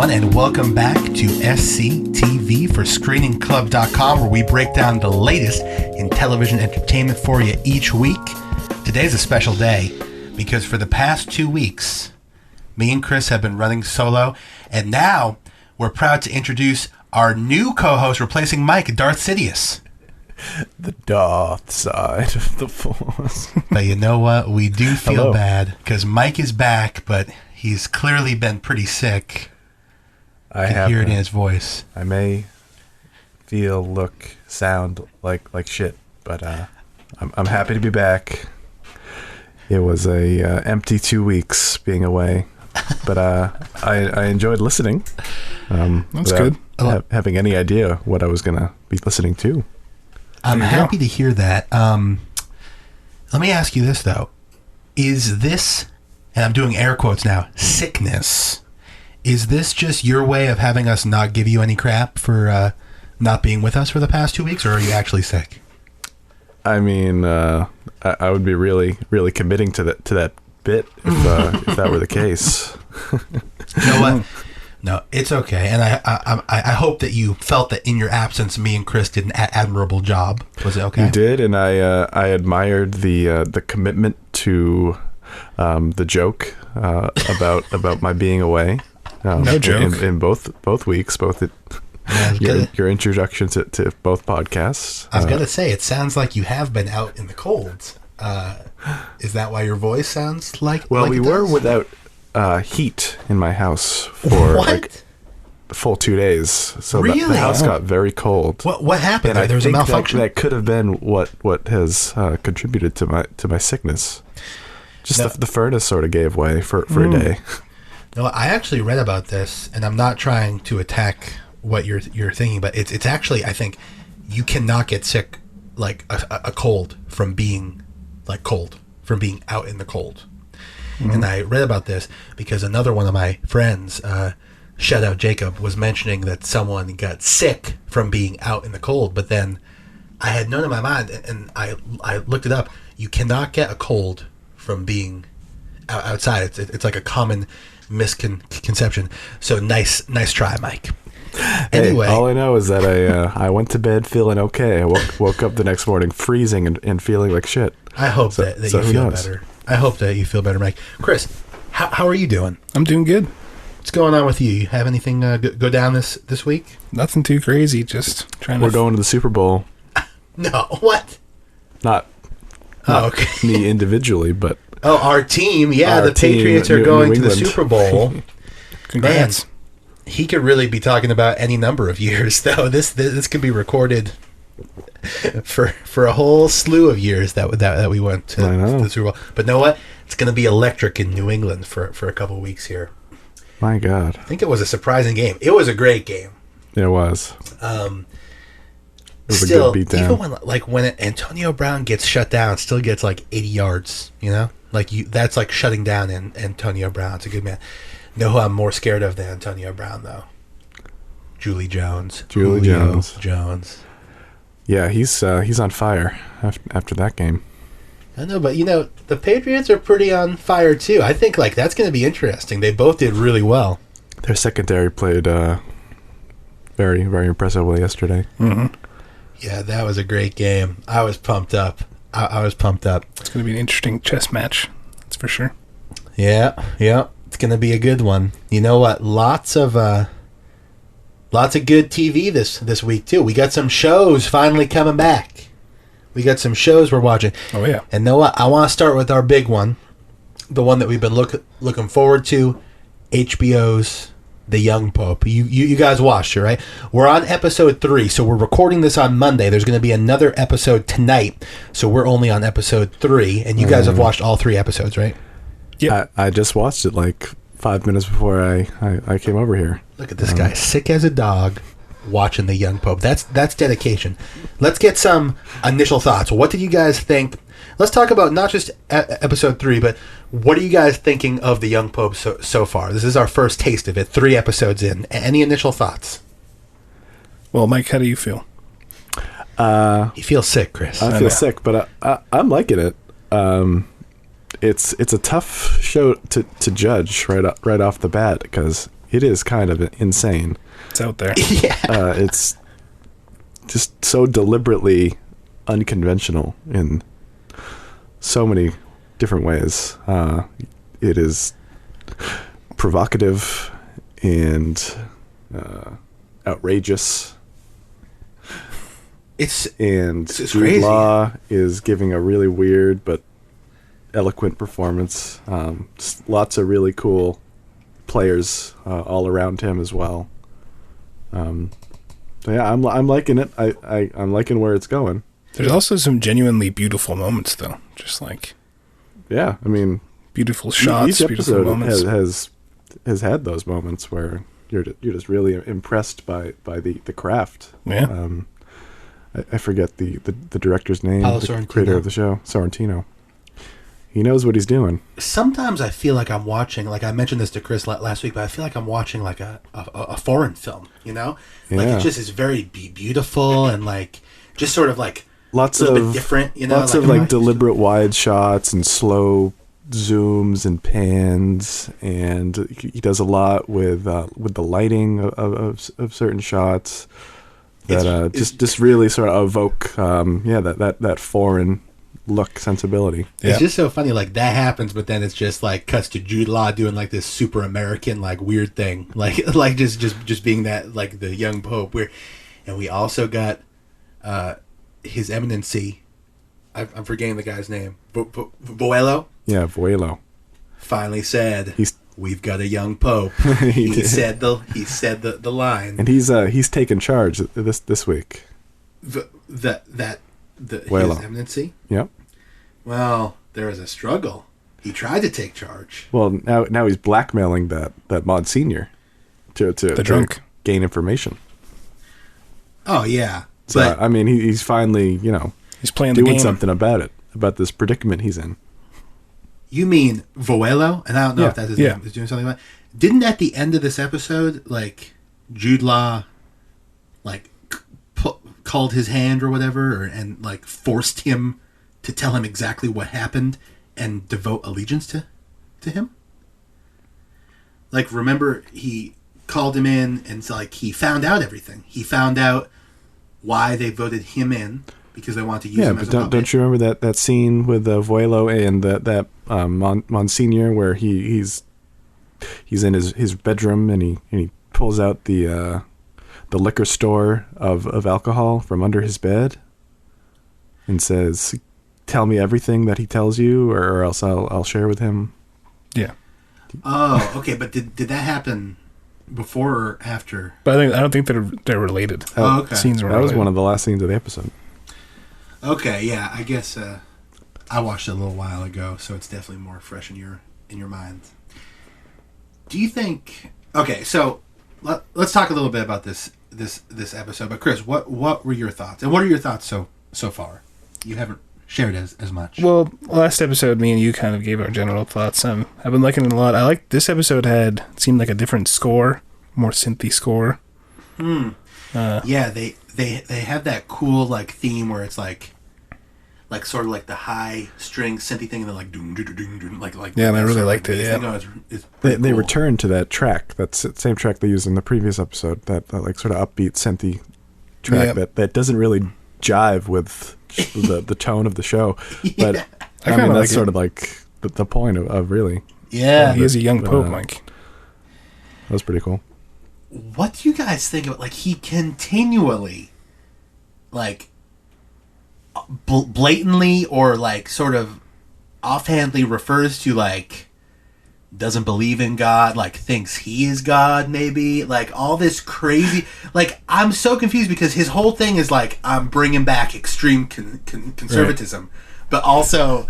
everyone, and welcome back to SCTV for ScreeningClub.com, where we break down the latest in television entertainment for you each week. Today's a special day because for the past 2 weeks, me and Chris have been running solo, and now we're proud to introduce our new co-host replacing Mike, Darth Sidious. The dark side of the Force. But you know what? We do feel bad because Mike is back, but he's clearly been pretty sick. I can hear it in his voice. I may feel, look, sound like shit, but I'm happy to be back. It was a empty 2 weeks being away, but I enjoyed listening. That's good. Having any idea what I was gonna be listening to. I'm happy to hear that. Let me ask you this though: is this, and I'm doing air quotes now, sickness? Is this just your way of having us not give you any crap for not being with us for the past 2 weeks, or are you actually sick? I mean, I would be really, really committing to that bit if that were the case. You know what? No, it's okay, and I hope that you felt that in your absence, me and Chris did an admirable job. Was it okay? You did, and I admired the commitment to the joke about my being away. No joke in both weeks, your introduction to both podcasts. I was gonna say, it sounds like you have been out in the cold. Is that why your voice sounds like? Well, like we were without heat in my house for like the full 2 days, so really? the house got very cold. What happened? And there was a malfunction. That could have been what has contributed to my sickness. Just the furnace sort of gave way for a day. No, I actually read about this, and I'm not trying to attack what you're thinking, but it's actually, I think you cannot get sick like a cold from being from being out in the cold. Mm-hmm. And I read about this because another one of my friends, shout out Jacob, was mentioning that someone got sick from being out in the cold, but then I had known in my mind, and I looked it up. You cannot get a cold from being outside. It's like a common misconception. So nice try, Mike. Anyway, all I know is that I went to bed feeling okay. I woke up the next morning freezing and feeling like shit. I hope that you feel better. I hope that you feel better, Mike. Chris, how are you doing? I'm doing good. What's going on with you? You have anything go down this week? Nothing too crazy. Just trying. We're going to the Super Bowl. No, what? Not okay. Me individually, but our team. Yeah, the Patriots are going to the Super Bowl. Congrats. Man, he could really be talking about any number of years, though. This could be recorded for a whole slew of years that we went to the Super Bowl. But know what? It's going to be electric in New England for a couple of weeks here. My God. I think it was a surprising game. It was a great game. It was. Still, even when Antonio Brown gets shut down, still gets like 80 yards, you know? That's like shutting down Antonio Brown. It's a good man. Know who I'm more scared of than Antonio Brown, though? Julio Jones. Yeah, he's on fire after that game. I know, but the Patriots are pretty on fire too. I think that's going to be interesting. They both did really well. Their secondary played very, very impressively yesterday. Mm-hmm. Yeah, that was a great game. I was pumped up. I was pumped up. It's going to be an interesting chess match. That's for sure. Yeah. It's going to be a good one. You know what? Lots of good TV this week too. We got some shows finally coming back. We got some shows we're watching. Oh yeah. And know what? I want to start with our big one, the one that we've been looking forward to, HBO's The Young Pope. You guys watched it, right? We're on episode 3, so we're recording this on Monday. There's going to be another episode tonight, so we're only on episode 3, and you guys have watched all 3 episodes, right? Yeah, I just watched it like 5 minutes before I came over here. Look at this guy, sick as a dog, watching The Young Pope. That's dedication. Let's get some initial thoughts. What did you guys think? Let's talk about not just episode 3, but what are you guys thinking of The Young Pope so far? This is our first taste of it, 3 episodes in. Any initial thoughts? Well, Mike, how do you feel? You feel sick, Chris. I feel sick, but I'm liking it. It's a tough show to judge right off the bat because it is kind of insane. It's out there. Yeah. It's just so deliberately unconventional in so many different ways. It is provocative and outrageous. It's Jude crazy. Law is giving a really weird but eloquent performance. Just lots of really cool players all around him as well. So yeah, I'm liking it. I'm liking where it's going. There's also some genuinely beautiful moments, though. Just like, Yeah, I mean, beautiful shots, each beautiful episode moments. has had those moments where you're just really impressed by the craft. Yeah. I forget the director's name, Paolo the Sorrentino. creator of the show, Sorrentino. He knows what he's doing. Sometimes I feel like I'm watching, like I mentioned this to Chris last week, but I feel like I'm watching like a foreign film, you know? Like Yeah. it just is very beautiful and like just sort of like Lots a little of bit different, you know? lots of like I'm deliberate wide shots and slow zooms and pans, and he does a lot with the lighting of certain shots that just really sort of evoke that foreign look sensibility. Yeah. It's just so funny, like that happens, but then it's just like cuts to Jude Law doing like this super American like weird thing, like just being that like the young pope. And we also got His Eminency. I'm forgetting the guy's name. Voelo Yeah, Vuelo. finally said, He's "We've got a young pope." He he did. said the line. and he's taken charge this week. His Vuelo. Eminency. Yep. Well, there was a struggle. He tried to take charge. Well, now he's blackmailing that Monsignor to drunk. gain information. Oh yeah, So but I mean, he's finally He's playing the doing game. something about this predicament he's in. you mean Voelo? And I don't know Yeah, if that's his yeah. name. Is doing something like. Didn't at the end of this episode, like Jude Law, like called his hand or whatever, and like forced him to tell him exactly what happened and devote allegiance to him? Like, remember, he called him in and so, like, he found out everything. He found out why they voted him in because they wanted to use Yeah, him but as a puppet. don't you remember that scene with Vuelo and that Monsignor where he's in his bedroom and he pulls out the liquor store of alcohol from under his bed and says, "Tell me everything that he tells you, or else I'll share with him." Yeah. Oh, okay, but did that happen before or after? But I don't think they're related. Oh, okay. Scenes are That was related. one of the last scenes of the episode. Okay, yeah, I guess I watched it a little while ago, so it's definitely more fresh in your mind. Do you think? Okay, so let's talk a little bit about this episode. But Chris, what were your thoughts, and what are your thoughts so far? You haven't shared as much. Well, last episode, me and you kind of gave our general thoughts. I've been liking it a lot. I like this episode seemed like a different score, more synthy score. Yeah, they have that cool like theme where it's like sort of like the high string synthy thing, and then like doom doom doom doom like Yeah, and I that really sort of, liked it, bass yeah. thing. Oh, it's They pretty cool. returned to that track, that same track they used in the previous episode, that like sort of upbeat synthy track Yeah. that doesn't really jive with the tone of the show. But Yeah. I I kinda mean, like that's it. sort of like the point of really. Yeah. He is a young pope, uh, Mike. That was pretty cool. What do you guys think of, like, he continually, like, blatantly or, like, sort of offhandedly refers to, like, doesn't believe in God, like, thinks he is God, maybe, like, all this crazy, like, I'm so confused because his whole thing is, like, I'm bringing back extreme conservatism, but also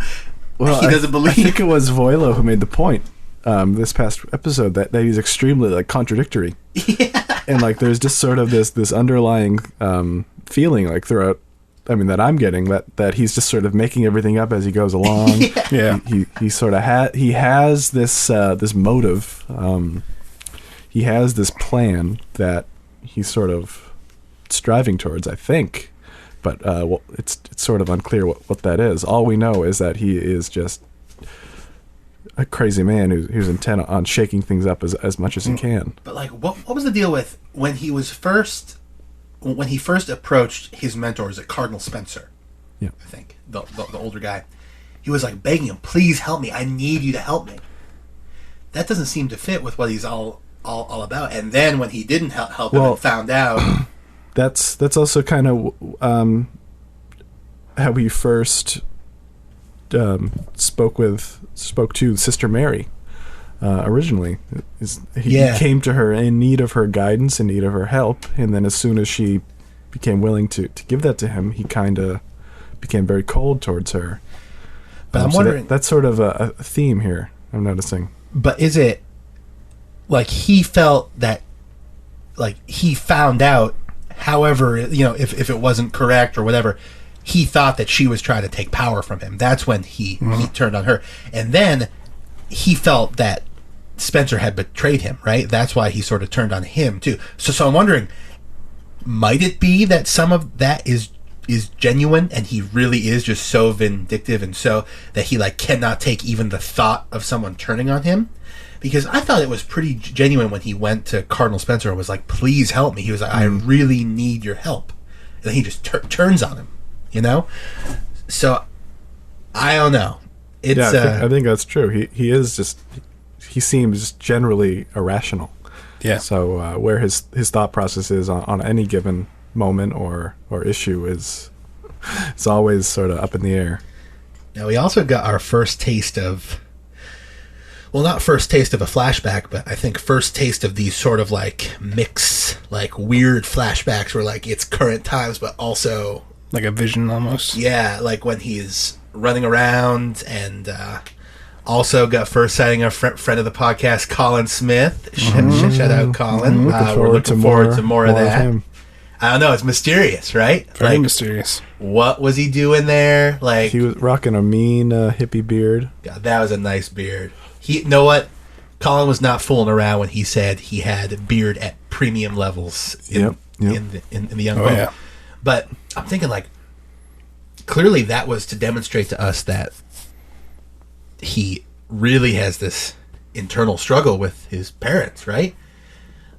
he doesn't believe. I think it was Voilo who made the point this past episode that he's extremely like contradictory. Yeah. And like there's just sort of this underlying feeling like throughout. I mean that I'm getting that he's just sort of making everything up as he goes along. Yeah. He sort of has this motive. He has this plan that he's sort of striving towards, I think. But well, it's sort of unclear what that is. All we know is that he is just a crazy man who's intent on shaking things up as much as he can. But like, what was the deal with when he first approached his mentors at Cardinal Spencer? Yeah, I think the older guy. He was like begging him, "Please help me. I need you to help me." That doesn't seem to fit with what he's all about. And then when he didn't help him and found out, that's also kind of how he first spoke to Sister Mary originally. He came to her in need of her guidance, in need of her help, and then as soon as she became willing to give that to him, he kind of became very cold towards her. But I'm wondering... that's sort of a theme here, I'm noticing. But is it like he felt that, like he found out, however, if it wasn't correct or whatever, he thought that she was trying to take power from him. That's when he turned on her. And then he felt that Spencer had betrayed him, right? That's why he sort of turned on him too. So I'm wondering, might it be that some of that is genuine and he really is just so vindictive and so that he like cannot take even the thought of someone turning on him? Because I thought it was pretty genuine when he went to Cardinal Spencer and was like, "Please help me." He was like, "I really need your help." And then he just turns on him, So I don't know. It's I think that's true. He seems generally irrational. Yeah. So where his thought process is on any given moment or issue is, it's always sort of up in the air. Now we also got our first taste of, well, not first taste of a flashback, but I think first taste of these sort of like mix, like weird flashbacks where like it's current times, but also like a vision almost. Yeah, like when he's running around, and also got first sighting of friend of the podcast, Colin Smith. Shout out Colin. We're looking forward to more of that. Him. I don't know. It's mysterious, right? Very mysterious. What was he doing there? Like he was rocking a mean hippie beard. God, that was a nice beard. You know what? Colin was not fooling around when he said he had a beard at premium levels in the young Pope. Yeah. But I'm thinking like, clearly that was to demonstrate to us that he really has this internal struggle with his parents, right?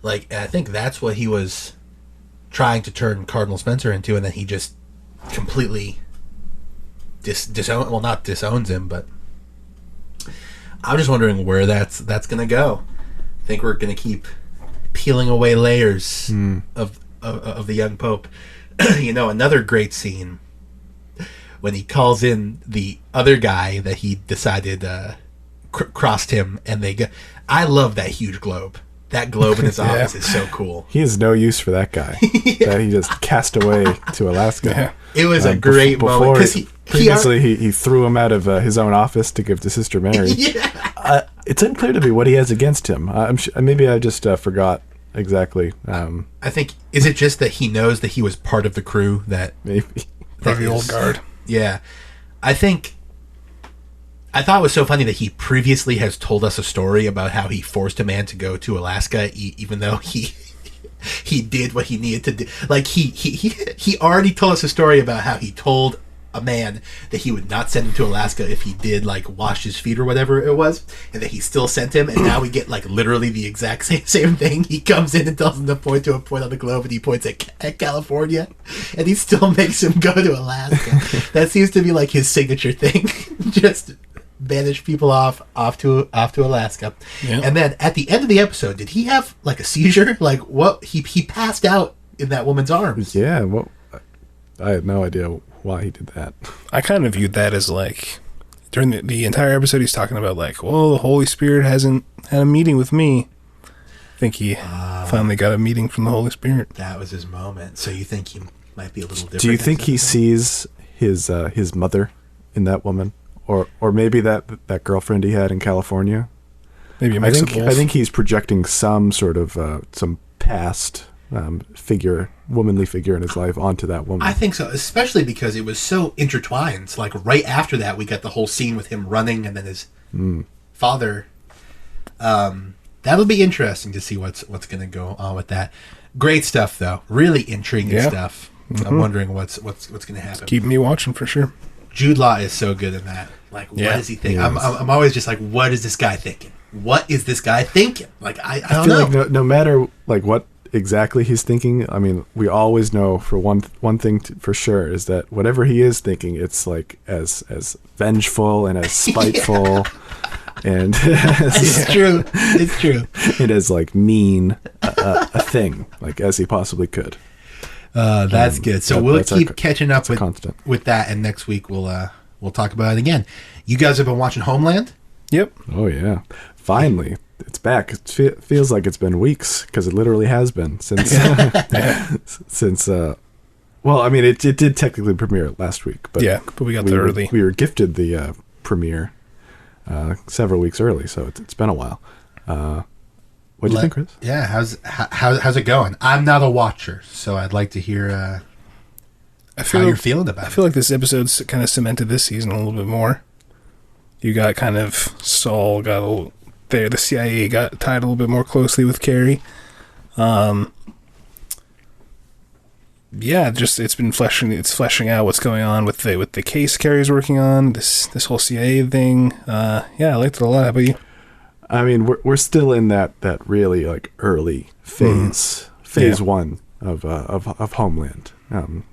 Like, I think that's what he was trying to turn Cardinal Spencer into, and then he just completely not disowns him, but I'm just wondering where that's going to go. I think we're going to keep peeling away layers of the young Pope. Another great scene when he calls in the other guy that he decided crossed him, and they go. I love that huge globe. That globe in his office is so cool. He has no use for that guy. That he just cast away to Alaska. Yeah. It was a great moment because previously he threw him out of his own office to give to Sister Mary. It's unclear to me what he has against him. Maybe I just forgot exactly. I think, is it just that he knows that he was part of the crew that maybe the old guard? Yeah, I thought it was so funny that he previously has told us a story about how he forced a man to go to Alaska, even though he did what he needed to do. Like he already told us a story about how he told a man that he would not send him to Alaska if he did like wash his feet or whatever it was, and that he still sent him. And now we get like literally the exact same thing. He comes in and tells him to point to a point on the globe, and he points at California, and he still makes him go to Alaska. That seems to be like his signature thing. Just banish people off to Alaska. Yeah. And then at the end of the episode, did he have like a seizure? Like what? He passed out in that woman's arms. Yeah. Well, I have no idea why he did that. I kind of viewed that as like during the entire episode he's talking about like, well, the Holy Spirit hasn't had a meeting with me. I think he finally got a meeting from the Holy Spirit. That was his moment. So you think he might be a little different? Do you think he sees his mother in that woman? Or maybe that girlfriend he had in California? Maybe a mix of both. I think he's projecting some sort of some past womanly figure in his life onto that woman. I think so, especially because it was so intertwined. Like right after that, we got the whole scene with him running, and then his father. That'll be interesting to see what's going to go on with that. Great stuff, though. Really intriguing stuff. I'm wondering what's going to happen. Keep me watching for sure. Jude Law is so good in that. Like, what is he thinking? I'm always just like, what is this guy thinking? What is this guy thinking? Like, I don't feel know. like no matter like what exactly he's thinking, I mean, we always know for one thing for sure is that whatever he is thinking, it's like as vengeful and as spiteful and It's true. It's true. and as like mean a thing like as he possibly could. That's good. So we'll keep catching up with that, and next week we'll talk about it again. You guys have been watching Homeland? Yep. Oh yeah, finally it's back. It feels like it's been weeks because it literally has been since since. Well, I mean, it did technically premiere last week, but but we got there early. We were gifted the premiere several weeks early, so it's been a while. What do you think, Chris? Yeah, how's it going? I'm not a watcher, so I'd like to hear how you're feeling about it. I feel like this episode's kind of cemented this season a little bit more. You got kind of Saul got a little there. The CIA got tied a little bit more closely with Carrie. Just it's fleshing out what's going on with the case Carrie's working on. This whole CIA thing. I liked it a lot. How about you? I mean, we're still in that really like early phase, phase one of Homeland.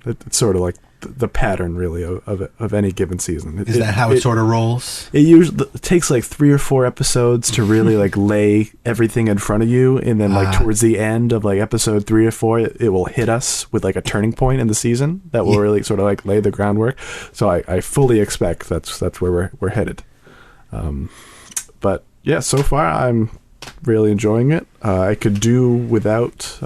It's sort of like the pattern really of any given season. Is that how it sort of rolls? It usually takes like 3 or 4 episodes to really like lay everything in front of you, and then like towards the end of like episode 3 or 4, it will hit us with like a turning point in the season that will really sort of like lay the groundwork. So I fully expect that's where we're headed. But yeah, so far I'm really enjoying it. I could do without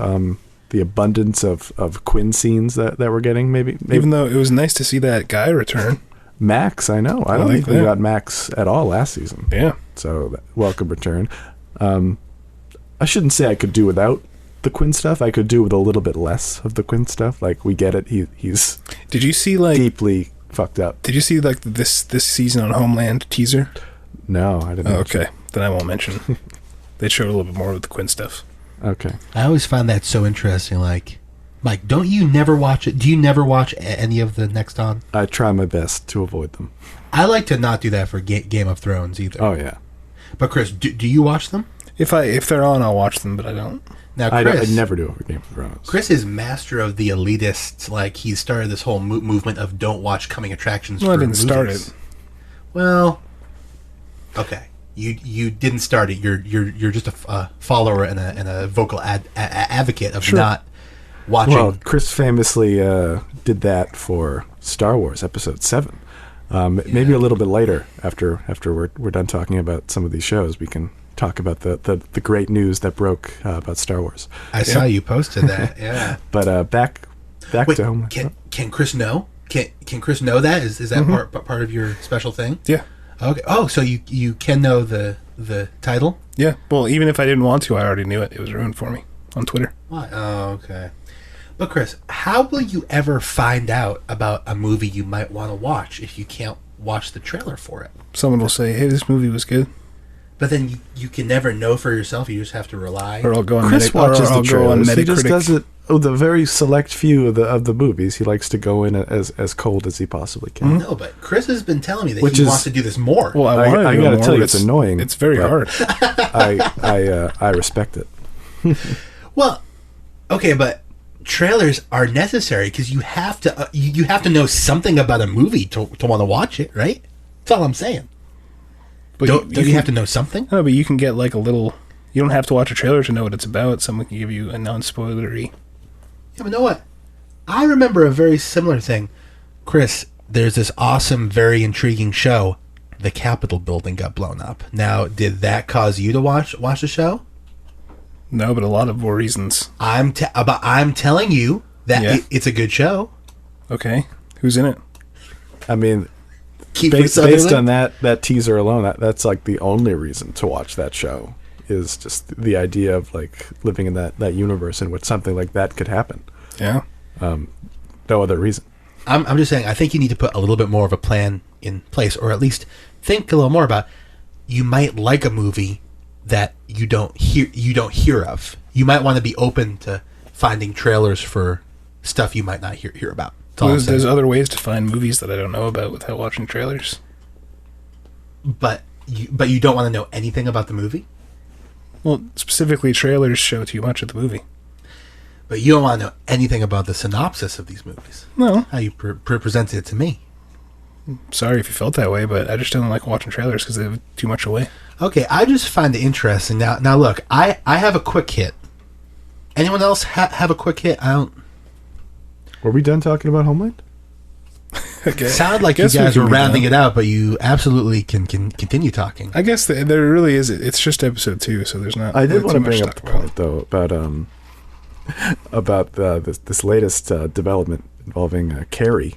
the abundance of Quinn scenes that we're getting, maybe. Even though it was nice to see that guy return. Max, I know. I don't think we got Max at all last season. Yeah. So, welcome return. I shouldn't say I could do without the Quinn stuff. I could do with a little bit less of the Quinn stuff. Like, we get it. He's Did you see, like... deeply fucked up. Did you see, like, this season on Homeland teaser? No, I didn't. Oh, okay. Then I won't mention. They showed a little bit more of the Quinn stuff. Okay. I always find that so interesting. Like, Mike, don't you never watch it? Do you never watch any of the Next On? I try my best to avoid them. I like to not do that for Game of Thrones either. Oh yeah. But Chris, do you watch them? If they're on, I'll watch them, but I don't. Now, Chris, I never do it for Game of Thrones. Chris is master of the elitists. Like, he started this whole movement of don't watch coming attractions. Well, for I didn't movies. start it. Well, okay. You didn't start it. You're just a follower and a vocal advocate of not watching. Well, Chris famously did that for Star Wars Episode 7. Maybe a little bit later, after we're done talking about some of these shows, we can talk about the great news that broke about Star Wars. I saw you posted that. Yeah. But back Wait, to Homeland. Can Chris know? Can Chris know that? Is that part of your special thing? Yeah. Okay. Oh, so you can know the title? Yeah. Well, even if I didn't want to, I already knew it. It was ruined for me on Twitter. What? Oh, okay. But Chris, how will you ever find out about a movie you might want to watch if you can't watch the trailer for it? Someone will say, "Hey, this movie was good," but then you can never know for yourself. You just have to rely. Or I'll go on Chris watches the trailers. He just Metacritic. does it. Oh, the very select few of the movies, he likes to go in as cold as he possibly can. No, but Chris has been telling me that he wants to do this more. Well, I got to tell you, it's annoying. It's very hard. I respect it. Well, okay, but trailers are necessary because you have to you have to know something about a movie to want to watch it, right? That's all I'm saying. But don't you have to know something? No, but you can get like a little. You don't have to watch a trailer to know what it's about. Someone can give you a non-spoilery. Yeah, but know what? I remember a very similar thing. Chris, there's this awesome, very intriguing show. The Capitol building got blown up. Now, did that cause you to watch the show? No, but a lot of more reasons. I'm telling you that it's a good show. Okay, who's in it? I mean, Kiefer based on that teaser alone, that's like the only reason to watch that show. Is just the idea of like living in that universe in which something like that could happen. Yeah. No other reason. I'm just saying, I think you need to put a little bit more of a plan in place, or at least think a little more about. You might like a movie that you don't hear of. You might want to be open to finding trailers for stuff you might not hear about. That's all I'm There's saying. other ways to find movies that I don't know about without watching trailers. But you don't want to know anything about the movie? Well, specifically, trailers show too much of the movie. But you don't want to know anything about the synopsis of these movies? No. How you presented it to me. Sorry if you felt that way, but I just don't like watching trailers because they give too much away. Okay, I just find it interesting. Now look, I have a quick hit. Anyone else have a quick hit? I don't... Were we done talking about Homeland? Okay. Sound like you Guess we guys can were be rounding done. it out, but you absolutely can continue talking. I guess there really is. It's just episode 2, so there's not. I did really want too to much bring to up the talk about. point though about this latest development involving Carrie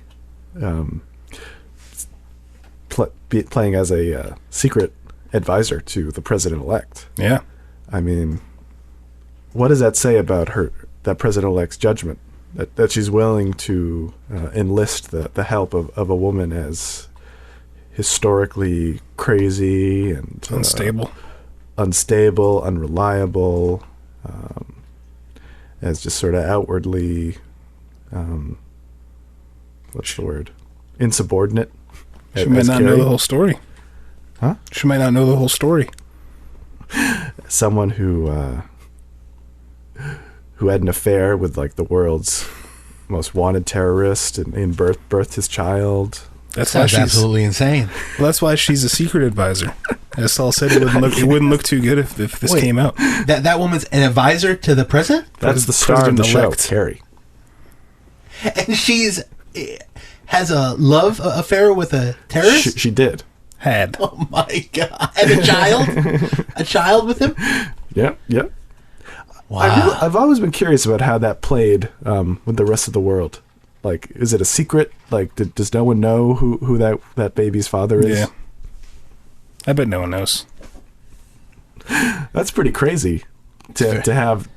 playing as a secret advisor to the president-elect. Yeah. I mean, what does that say about that president-elect's judgment? That she's willing to enlist the help of a woman as historically crazy and unstable, unreliable, as just sort of outwardly, what's the word? Insubordinate. She might not know the whole story. Huh? She might not know the whole story. Someone who had an affair with like the world's most wanted terrorist and birthed his child. That's why Sounds she's absolutely insane. Well, that's why she's a secret advisor. As Saul said, it wouldn't look too good if this Wait, came out. That woman's an advisor to the president, That's the star of the show, President-elect. Carrie. and has a love affair with a terrorist. She did. Had. Oh my god! And a child with him. Yep. Wow. I've always been curious about how that played with the rest of the world. Like, is it a secret? Like, does no one know who that baby's father is? Yeah. I bet no one knows. That's pretty crazy to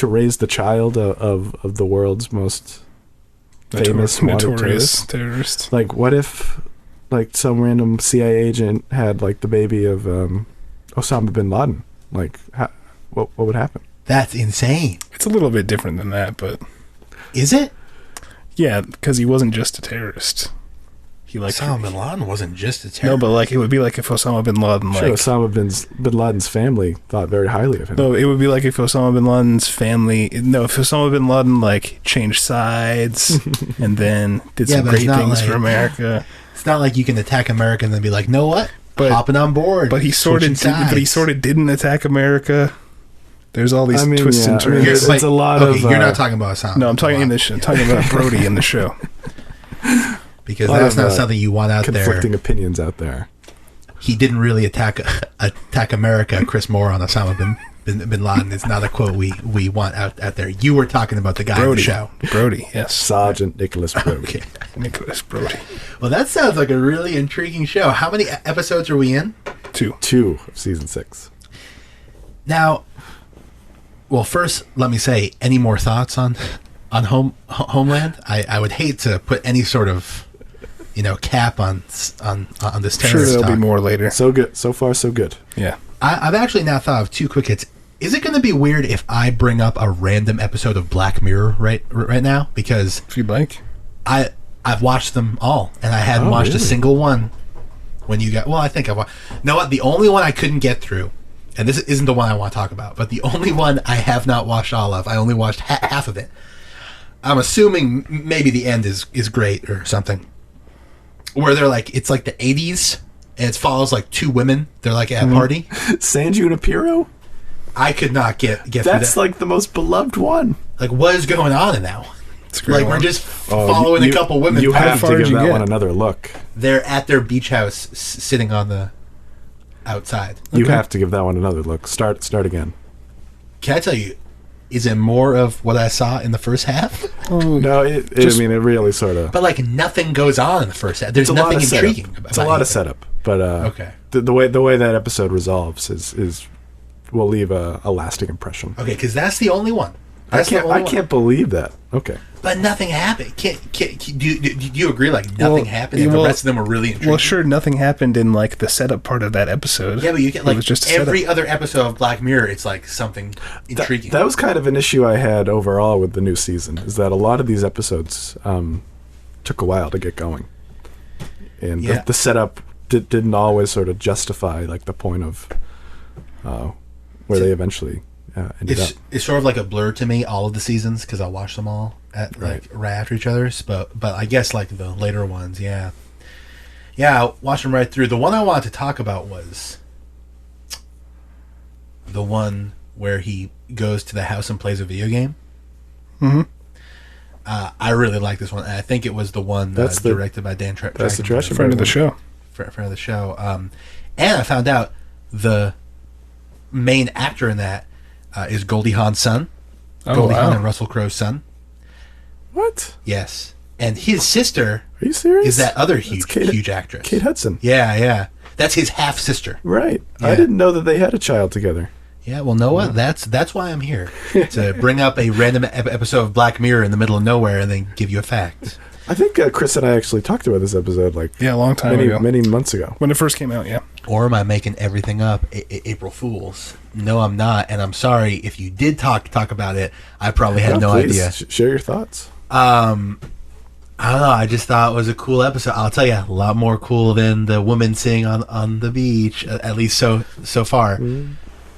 raise the child of the world's most famous wanted notorious terrorist. Like, what if like some random CIA agent had like the baby of Osama bin Laden? Like, what would happen? That's insane. It's a little bit different than that, but Is it? yeah, because he wasn't just a terrorist. He Osama bin Laden wasn't just a No, terrorist. but like it would be like if Osama bin Laden Sure, Osama bin Laden's family thought very highly of him. No, it would be like if Osama bin Laden's family. No, if Osama bin Laden like changed sides and then did Yeah, some but great it's not things for like- America. It's not like you can attack America and then be like, know what? But- Hopping on board. But he sort of switching did, sides. didn't attack America. There's all these I mean, twists yeah, and I mean, turns. it's a lot okay, of, you're not talking about Osama. No, I'm talking in the show. I'm talking about Brody in the show. because a lot that's of, not something you want out conflicting there. opinions out there. He didn't really attack America. Chris Moore on Osama bin Laden is not a quote we want out there. You were talking about the guy in the Brody. show. Brody, yes. Sergeant Nicholas Brody. Okay. Nicholas Brody. Well, that sounds like a really intriguing show. How many episodes are we in? 2. 2 of season 6. Now, well, first, let me say, any more thoughts on Homeland? I would hate to put any sort of, cap on this I'm terrorist sure there'll talk. be more later. So good. So far, so good. Yeah. I've actually now thought of 2 quick hits. Is it going to be weird if I bring up a random episode of Black Mirror right now? Because If you'd like. I've watched them all, and I hadn't watched a really? single one when you got... Well, I think I've watched... No, what? The only one I couldn't get through, and this isn't the one I want to talk about, but the only one I have not watched all of, I only watched half of it. I'm assuming maybe the end is great or something. Where they're like... It's like the 80s, and it follows like 2 women. They're like at a party. San Junipero? I could not get through That's that. like the most beloved one. Like, what is going on in that one? It's a great Like, one. we're just following a couple women. You have far to did give you that get? one another look. They're at their beach house sitting on the outside. You have to give that one another look. Start again. Can I tell you, is it more of what I saw in the first half? Oh, No, it really sort of. But like nothing goes on in the first half. There's It's a lot nothing of setup. intriguing about It's a lot of anything. setup, but Okay. the way that episode resolves is will leave a lasting impression. Okay, because that's the only one. I That's the can't only I one. can't believe that. Okay. But nothing happened. Do you agree? Like nothing Well, happened, and well- the rest of them were really intriguing. well, sure, nothing happened in like the setup part of that episode. Yeah, but you get It like was just a every setup. other episode of Black Mirror. It's like something intriguing. That was kind of an issue I had overall with the new season. Is that a lot of these episodes took a while to get going, and Yeah. the setup didn't always sort of justify like the point of where they eventually ended up. It's sort of like a blur to me, all of the seasons, because I watched them all at like right after each other. But I guess like the later ones, yeah, I watched them right through. The one I wanted to talk about was the one where he goes to the house and plays a video game. Mm-hmm. I really like this one. I think it was the one directed by Dan Trachtenberg. That's the Trachtenberg Friend of the show. Friend of the show. And I found out the main actor in that is Goldie Hawn's son. Oh, Goldie wow. Hawn and Russell Crowe's son. What? Yes. And his sister Are you serious? is that other That's huge actress. Kate Hudson. Yeah. That's his half sister. Right. Yeah. I didn't know that they had a child together. Yeah, well, Noah, that's why I'm here, to bring up a random episode of Black Mirror in the middle of nowhere and then give you a fact. I think Chris and I actually talked about this episode like Yeah, a long time ago. many months ago. When it first came out, yeah. Or am I making everything up? April Fools? No, I'm not, and I'm sorry if you did talk about it. I probably had no Please, idea. Share your thoughts. I don't know. I just thought it was a cool episode. I'll tell you, a lot more cool than the woman singing on the beach. At least so far.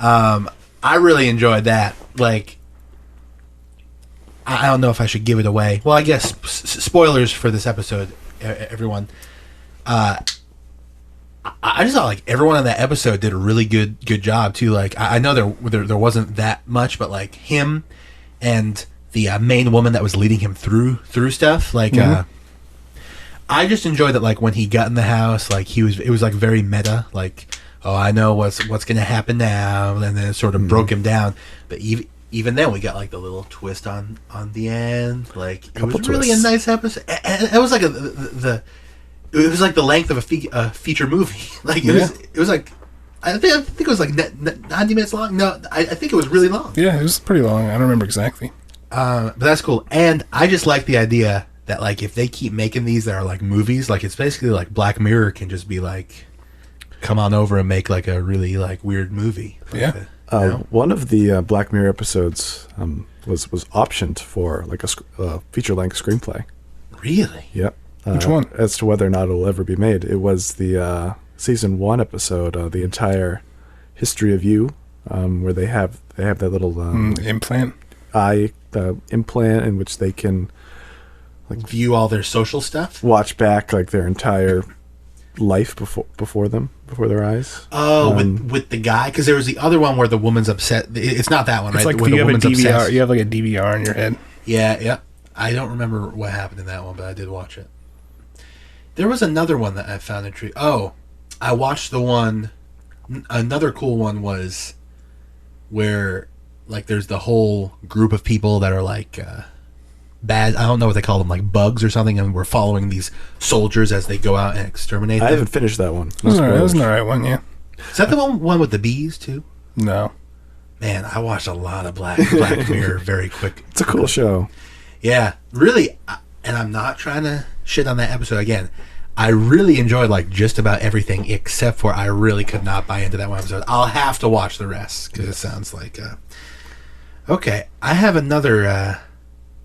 I really enjoyed that. Like, I don't know if I should give it away. Well, I guess spoilers for this episode, everyone. I just thought like everyone on that episode did a really good job too. Like, I know there wasn't that much, but like him and the main woman that was leading him through stuff. Like, I just enjoyed that. Like when he got in the house, like it was like very meta. Like, oh, I know what's going to happen now, and then it sort of broke him down. But even then, we got like the little twist on the end. Like it was really a nice episode. And it was like it was like the length of a feature movie. Like it was like I think it was like 90 minutes long. No, I think it was really long. Yeah, it was pretty long. I don't remember exactly. But that's cool. And I just like the idea that like if they keep making these that are like movies, like it's basically like Black Mirror can just be like, come on over and make like a really like weird movie. Like Yeah. One of the Black Mirror episodes was optioned for like a feature-length screenplay. Really? Yep. Which one? As to whether or not it'll ever be made. It was the season 1 episode, the entire history of you, where they have that little Implant. eye implant in which they can View all their social stuff. watch back like their entire life before their eyes. Oh, with the guy, because there was the other one where the woman's upset. It's not that one, It's right? like Where you the have a woman's DVR. obsessed. You have like a DVR in your head. Yeah. I don't remember what happened in that one, but I did watch it. There was another one that I found intriguing. Oh, I watched the one. Another cool one was where like there's the whole group of people that are like bad. I don't know what they call them, like bugs or something, and we're following these soldiers as they go out and exterminate I them. haven't finished that one. That was an alright one, yeah. Is that the one with the bees too? No. Man, I watched a lot of Black Mirror very quick. It's a cool show. Yeah, really, and I'm not trying to shit on that episode again. I really enjoyed like just about everything except for I really could not buy into that one episode. I'll have to watch the rest because it sounds like okay. I have another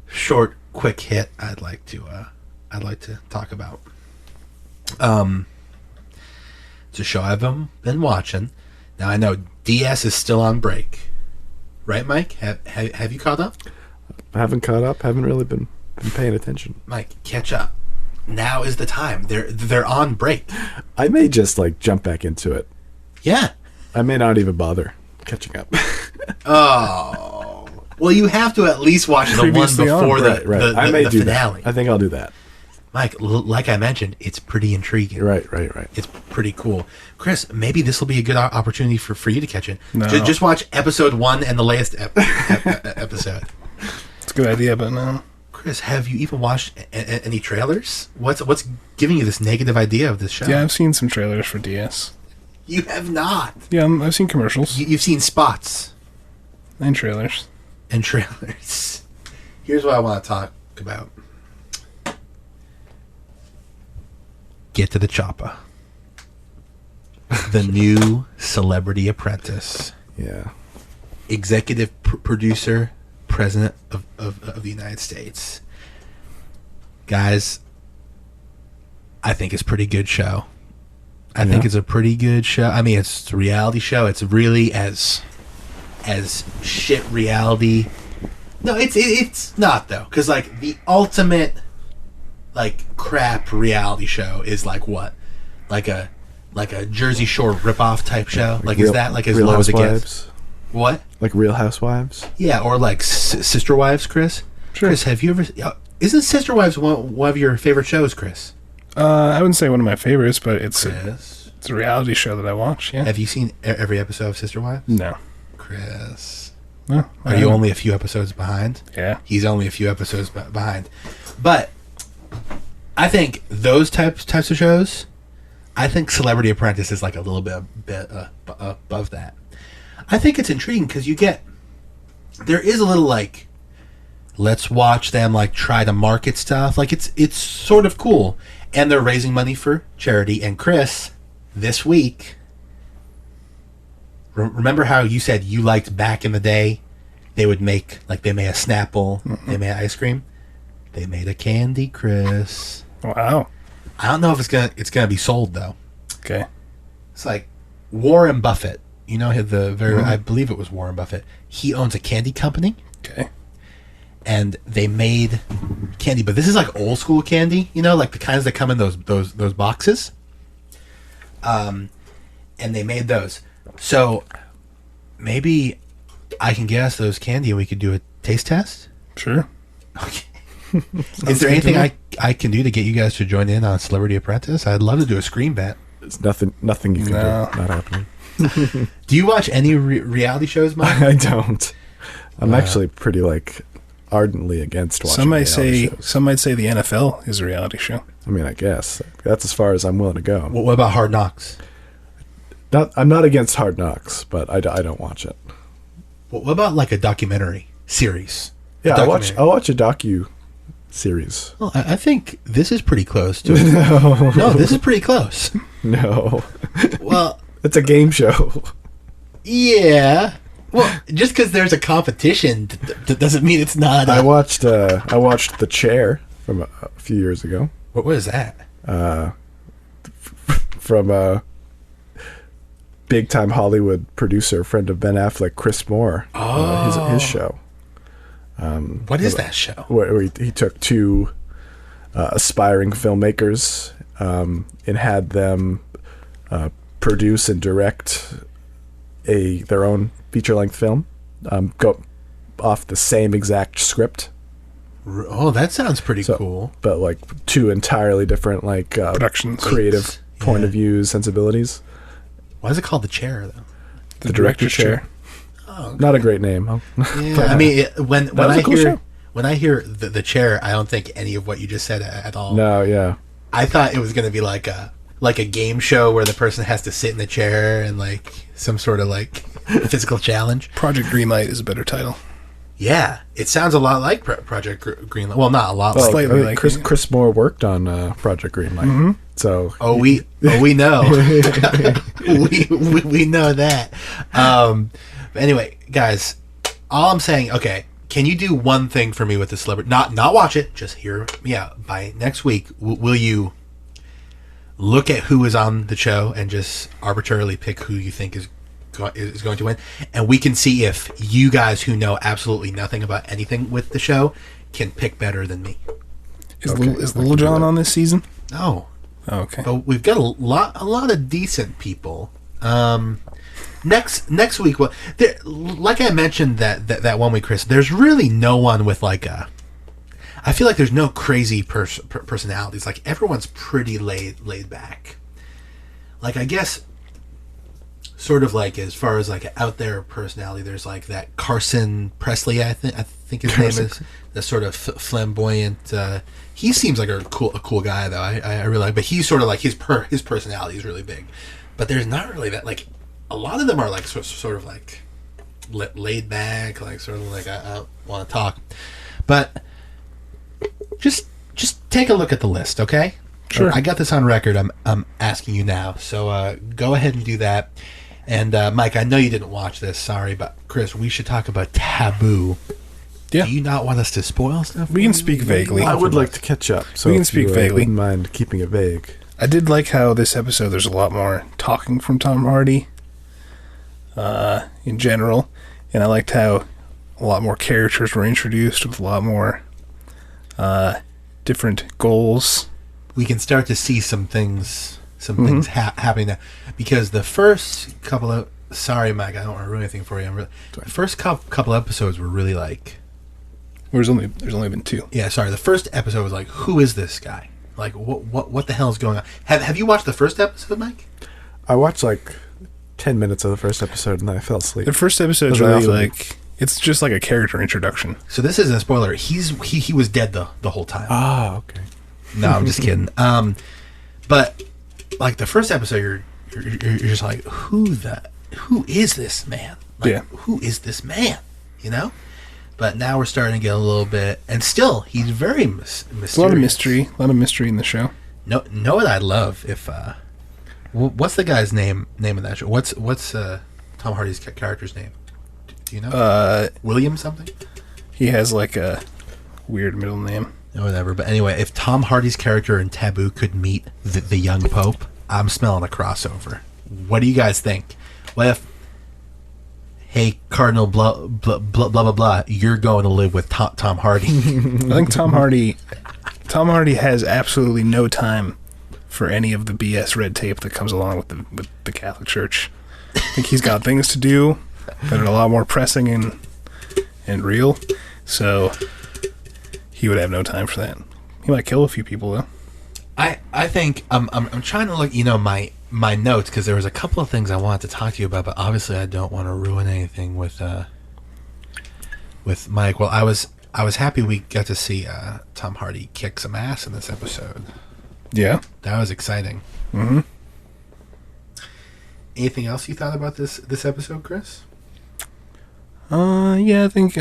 short, quick hit I'd like to talk about. It's a show I've been watching. Now I know DS is still on break, right, Mike? Have you caught up? I haven't caught up. Haven't really been paying attention. Mike, catch up. Now is the time. They're on break. I may just like jump back into it. Yeah. I may not even bother catching up. Oh. Well, you have to at least watch the one Previously on, before right. I may the do finale. that. I think I'll do that. Mike, like I mentioned, it's pretty intriguing. Right. It's pretty cool. Chris, maybe this will be a good opportunity for you to catch it. No. Just watch episode 1 and the latest episode. It's a good idea, but no. Chris, have you even watched any trailers? What's giving you this negative idea of this show? Yeah, I've seen some trailers for DS. You have not. Yeah, I've seen commercials You've seen spots and trailers. and trailers. Here's what I want to talk about. Get to the chopper. The new Celebrity Apprentice. Yeah. Executive producer, President of the United States. Guys, I think is a pretty good show. I think it's a pretty good show. I mean, it's a reality show. It's really as shit reality. No, it's not though, because like the ultimate like crap reality show is like what, like a Jersey Shore ripoff type show. Like is that like as low as it gets? What? Like Real Housewives? Yeah, or like Sister Wives, Chris. Sure. Chris, have you ever? Isn't Sister Wives one of your favorite shows, Chris? I wouldn't say one of my favorites, but it's Chris. a reality show that I watch. Yeah. Have you seen every episode of Sister Wives? No. Chris. No. Are you only a few episodes behind? Yeah. He's only a few episodes behind. But I think those types of shows, I think Celebrity Apprentice is like a little bit above that. I think it's intriguing because there is a little like, let's watch them like try to market stuff. Like it's sort of cool. And they're raising money for charity. And Chris, this week, remember how you said you liked back in the day they would make, like they made a Snapple, they made ice cream? They made a candy, Chris. Wow. I don't know if it's gonna be sold though. Okay. It's like Warren Buffett. You know, I believe it was Warren Buffett. He owns a candy company. Okay. And they made candy, but this is like old school candy, you know, like the kinds that come in those boxes. And they made those. So maybe I can get us those candy and we could do a taste test. Sure. Okay. Is there anything I can do to get you guys to join in on Celebrity Apprentice? I'd love to do a screen bet. There's nothing you can do. Not happening. Do you watch any reality shows, Mike? I don't. I'm actually pretty like ardently against watching. Some might say the NFL is a reality show. I mean, I guess that's as far as I'm willing to go. What about Hard Knocks? I'm not against Hard Knocks, but I don't watch it. What about like a documentary series? Yeah, I'll watch a docu series. Well, I think this is pretty close to it. No, this is pretty close. No. Well, it's a game show. Yeah. Well, just because there's a competition doesn't mean it's not. I watched The Chair from a few years ago. What was that? From a big-time Hollywood producer, friend of Ben Affleck, Chris Moore. His show. What is that show? Where he took two aspiring filmmakers and had them produce and direct their own feature-length film, go off the same exact script. Oh, that sounds pretty cool. But like two entirely different like productions, creative point of view, sensibilities. Why is it called The Chair though? The director's chair. Oh, okay. Not a great name. Yeah, I mean, when I hear the Chair, I don't think any of what you just said at all. No, yeah. I thought it was going to be like a game show where the person has to sit in the chair and like some sort of like physical challenge. Project Greenlight is a better title. Yeah, it sounds a lot like Project Greenlight. Well, not a lot. Well, slightly like Chris Moore worked on Project Greenlight. Mm-hmm. So we know we know that. But anyway, guys, all I'm saying, okay, can you do one thing for me with the celebrity? Not watch it, just hear me out. By next week, will you look at who is on the show and just arbitrarily pick who you think is going to win, and we can see if you guys who know absolutely nothing about anything with the show can pick better than me. Is Little John on this season? No. Oh, okay. But we've got a lot of decent people. Next week, well, like I mentioned that 1 week, Chris, there's really no one with like I feel like there's no crazy personalities. Like everyone's pretty laid back. Like I guess, sort of like as far as like out there personality, there's like that Carson Presley. I think his name is, the sort of flamboyant. He seems like a cool guy though. I really like, but he's sort of like his personality is really big. But there's not really that, like a lot of them are like sort of like laid back, like sort of like I don't want to talk, but just take a look at the list, okay? Sure. I got this on record. I'm asking you now, so go ahead and do that. And Mike, I know you didn't watch this, sorry, but Chris, we should talk about Taboo. Yeah. Do you not want us to spoil stuff? We can speak vaguely. I would like to catch up. So We can if speak you, vaguely. Wouldn't mind keeping it vague. I did like how this episode there's a lot more talking from Tom Hardy in general, and I liked how a lot more characters were introduced with a lot more different goals. We can start to see some things happening now, because the first couple of sorry, Mike, I don't want to ruin anything for you. The first couple episodes were really like. There's only been 2. Yeah, sorry. The first episode was like, who is this guy? Like, what the hell is going on? Have you watched the first episode, Mike? I watched like 10 minutes of the first episode and then I fell asleep. The first episode's That's really awesome. like it's just like a character introduction. So this isn't a spoiler. He was dead the whole time. Ah, okay. No, I'm just kidding. But like the first episode, you're just like, who is this man? Like, Yeah. Who is this man? You know. But now we're starting to get a little bit, and still he's very mysterious. A lot of mystery in the show. No, know what I'd love if what's the guy's name of that show? What's Tom Hardy's character's name? Do you know? William something? He has like a weird middle name. Or whatever. But anyway, if Tom Hardy's character in Taboo could meet the young Pope, I'm smelling a crossover. What do you guys think? What if, hey, Cardinal blah blah blah blah blah, you're going to live with Tom Hardy? I think Tom Hardy has absolutely no time for any of the BS red tape that comes along with the Catholic Church. I think he's got things to do that are a lot more pressing and real. So he would have no time for that. He might kill a few people though. I think I'm trying to look, my notes, because there was a couple of things I wanted to talk to you about, but obviously I don't want to ruin anything with Mike. Well, I was happy we got to see Tom Hardy kick some ass in this episode. Yeah, That was exciting. mm-hmm. Anything else you thought about this episode, Chris? Yeah, I think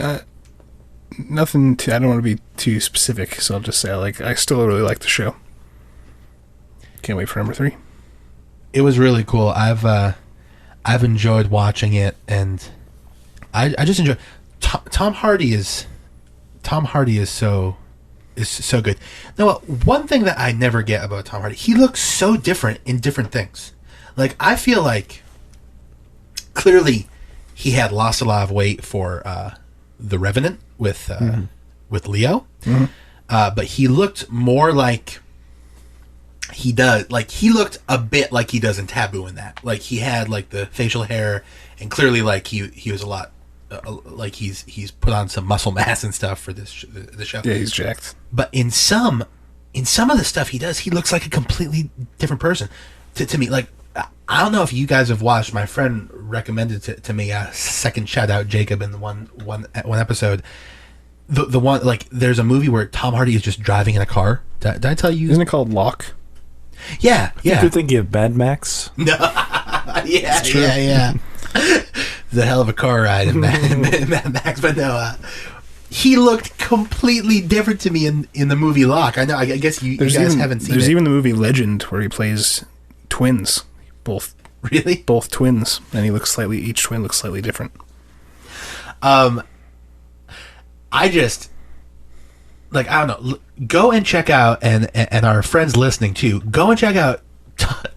nothing. I don't want to be too specific, so I'll just say I still really like the show. Can't wait for number 3. It was really cool. I've enjoyed watching it, and I just enjoy. Tom Hardy is so good. Now, one thing that I never get about Tom Hardy, he looks so different in different things. Like, I feel like clearly he had lost a lot of weight for The Revenant with Leo, but he looked more like he does. Like, he looked a bit like he does in Taboo in that. Like, he had like the facial hair, and clearly like he was a lot like he's put on some muscle mass and stuff for the show. Yeah, he's jacked. But in some of the stuff he does, he looks like a completely different person to me. Like, I don't know if you guys have watched. My friend recommended to me. Second shout out Jacob in the one episode. The one, like, there's a movie where Tom Hardy is just driving in a car. Did I tell you? Isn't it called Lock? Yeah. You're thinking of Mad Max? No. Yeah. It's a hell of a car ride in Mad Max, but no. He looked completely different to me in the movie Lock. I know. I guess you guys haven't seen it. There's even the movie Legend where he plays twins. Both twins, and each twin looks slightly different. I just, like, I don't know. Go and check out, and our friends listening too, go and check out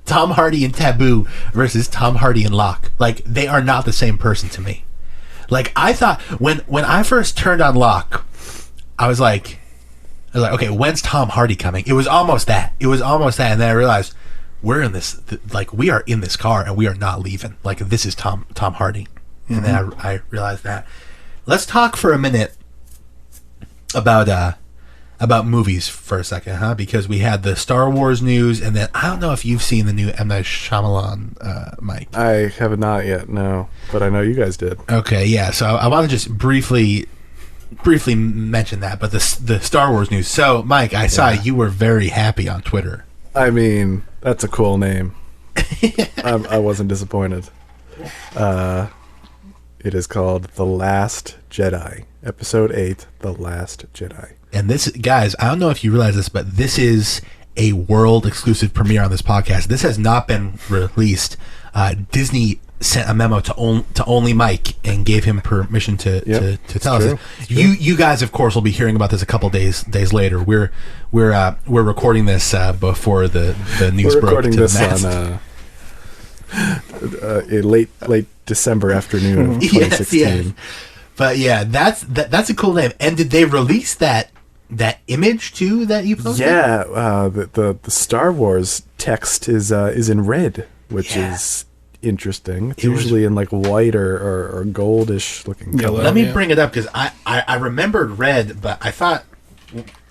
Tom Hardy in Taboo versus Tom Hardy in Lock. Like, they are not the same person to me. Like, I thought when I first turned on Lock, I was like, okay, when's Tom Hardy coming? It was almost that, and then I realized we're in this, like, we are in this car and we are not leaving. Like, this is Tom Hardy, and then I realized that. Let's talk for a minute about movies for a second, huh? Because we had the Star Wars news, and then I don't know if you've seen the new M. Night Shyamalan, Mike. I have not yet, no. But I know you guys did. Okay, yeah. So I want to just briefly mention that, but the Star Wars news. So, Mike, I saw you were very happy on Twitter. I mean, that's a cool name. I wasn't disappointed. It is called The Last Jedi. Episode 8, The Last Jedi. And this, guys, I don't know if you realize this, but this is a world exclusive premiere on this podcast. This has not been released. Disney sent a memo to only Mike and gave him permission to tell us. You guys, of course, will be hearing about this a couple days later. We're recording this before the news broke. We're recording this on a late December afternoon of 2016. Yes. But yeah, that's a cool name. And did they release that image too that you posted? Yeah, the Star Wars text is in red, which is interesting. It's usually in like white or goldish looking color. Let me bring it up because I remembered red, but I thought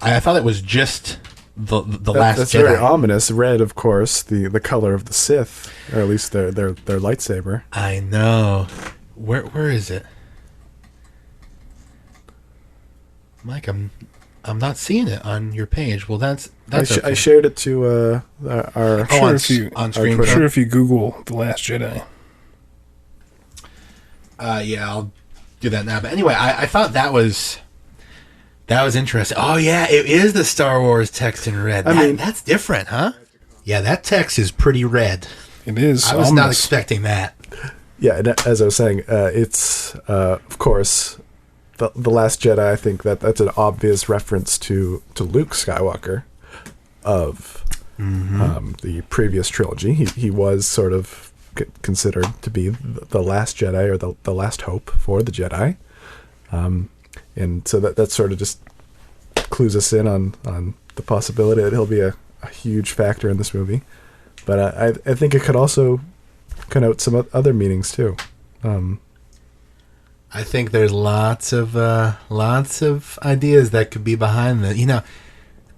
it was just the last that's Jedi. Very ominous. Red, of course, the color of the Sith, or at least their lightsaber. I know. Where is it? Mike, I'm not seeing it on your page. Well, that's okay. I shared it to our on screen. I'm sure if you Google The Last Jedi. Yeah, I'll do that now. But anyway, I thought that was interesting. Oh yeah, it is the Star Wars text in red. I mean, that's different, huh? Yeah, that text is pretty red. It is. I was not expecting that. Yeah, and as I was saying, it's of course. The Last Jedi, I think that's an obvious reference to Luke Skywalker of the previous trilogy. He was sort of considered to be the last Jedi or the last hope for the Jedi. And so that sort of just clues us in on the possibility that he'll be a huge factor in this movie. But I think it could also connote some other meanings too. I think there's lots of ideas that could be behind that.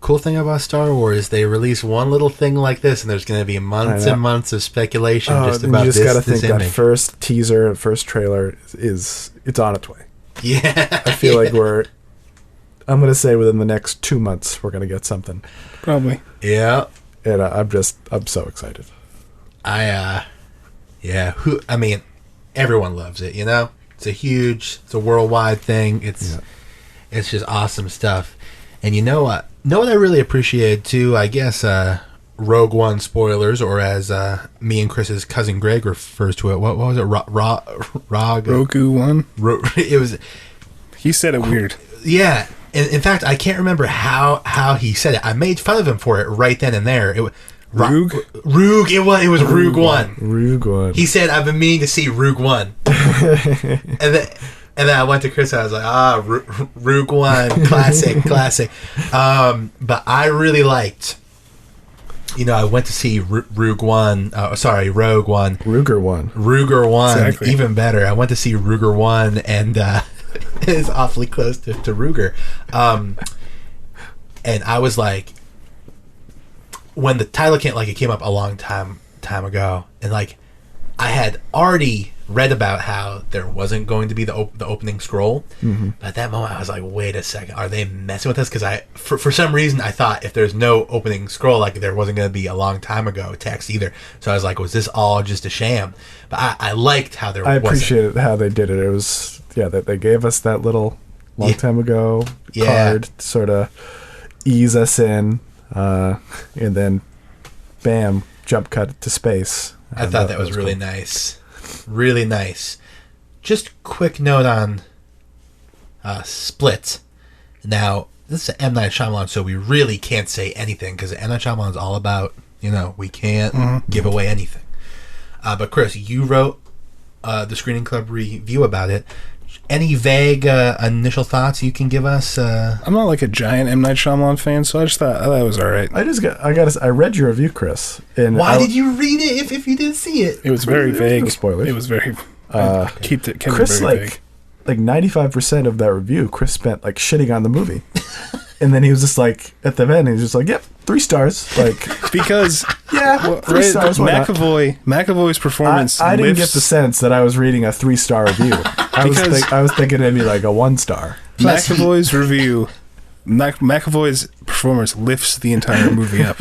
Cool thing about Star Wars, they release one little thing like this, and there's going to be months and months of speculation just about this. You just got to think that first teaser, first trailer it's on its way. Yeah, I feel like I'm going to say within the next 2 months we're going to get something. Probably. Yeah, and I'm so excited. Everyone loves it. It's a worldwide thing. It's just awesome stuff. And you know what? Know what I really appreciated too? I guess Rogue One spoilers, or as me and Chris's cousin Greg refers to it. What was it? Roku One. It was. He said it weird. Yeah. In fact, I can't remember how he said it. I made fun of him for it right then and there. Rogue? Rogue. It was Rogue One. Rogue One. He said, "I've been meaning to see Rogue One." and then I went to Chris and I was like, Rogue One, classic. But I really liked, I went to see Rogue One. Ruger One. Exactly. Even better. I went to see Ruger One, and it's awfully close to Ruger. And I was like, when the title came up a long time ago, and I had already read about how there wasn't going to be the opening scroll, but at that moment I was like, wait a second, are they messing with us? Because for some reason I thought if there's no opening scroll, there wasn't going to be a long time ago text either. So I was like, was this all just a sham? But I liked how there. I appreciated how they did it. It was that they gave us that little long time ago card to sort of ease us in. And then, bam, jump cut to space. I thought that was really nice. Really nice. Just quick note on Split. Now, this is M. Night Shyamalan, so we really can't say anything, because M. Night Shyamalan is all about, we can't give away anything. But Chris, you wrote the Screening Club review about it. Any vague initial thoughts you can give us? I'm not a giant M. Night Shyamalan fan, so I just thought that was all right. I read your review, Chris. And why did you read it if you didn't see it? It was very vague. No spoilers. It was very. Kept Chris, very vague. 95% of that review, Chris spent shitting on the movie. And then he was just at the end, he was just like, yep, 3 stars. Because 3 stars. McAvoy's performance. I didn't get the sense that I was reading a 3-star review. I was thinking it'd be a 1 star. McAvoy's review, McAvoy's performance lifts the entire movie up.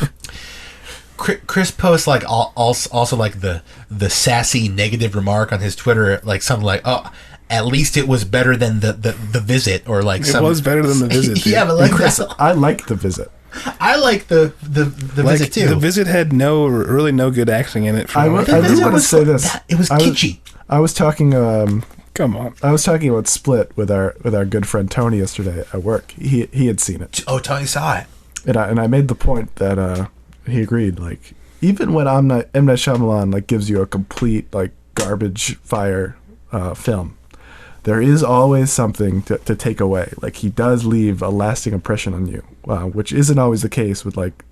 Chris posts also the sassy negative remark on his Twitter, something like, oh, at least it was better than the Visit, or it was better than the Visit. Yeah, but Chris, I liked the Visit. I like the Visit too. The Visit had really no good acting in it. I do want to say this. It was kitschy. I was talking. Come on. I was talking about Split with our good friend Tony yesterday at work. He had seen it. Oh, Tony saw it. And I made the point that he agreed. Like, even when M. Night Shyamalan like gives you a complete like garbage fire film, there is always something to take away. Like, he does leave a lasting impression on you, which isn't always the case with like